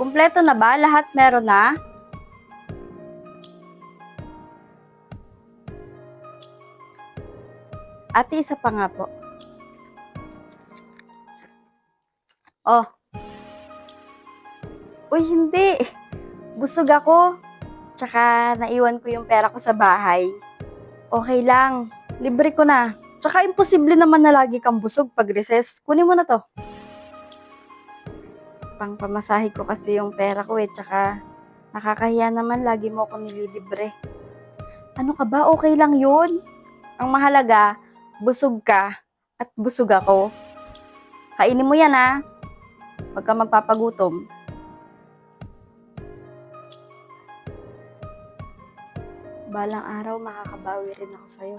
Kumpleto na ba? Lahat meron na? Ate, isa pa nga po. Oh. Uy, hindi. Busog ako. Tsaka naiwan ko yung pera ko sa bahay. Okay lang. Libre ko na. Tsaka imposible naman na lagi kang busog pag recess. Kunin mo na to. Pang pamasahe ko kasi yung pera ko tsaka nakakahiya naman lagi mo ako nililibre. Ano ka ba? Okay lang yun. Ang mahalaga, busog ka at busog ako. Kainin mo yan ha. Huwag ka magpapagutom. Balang araw makakabawi rin ako sa'yo.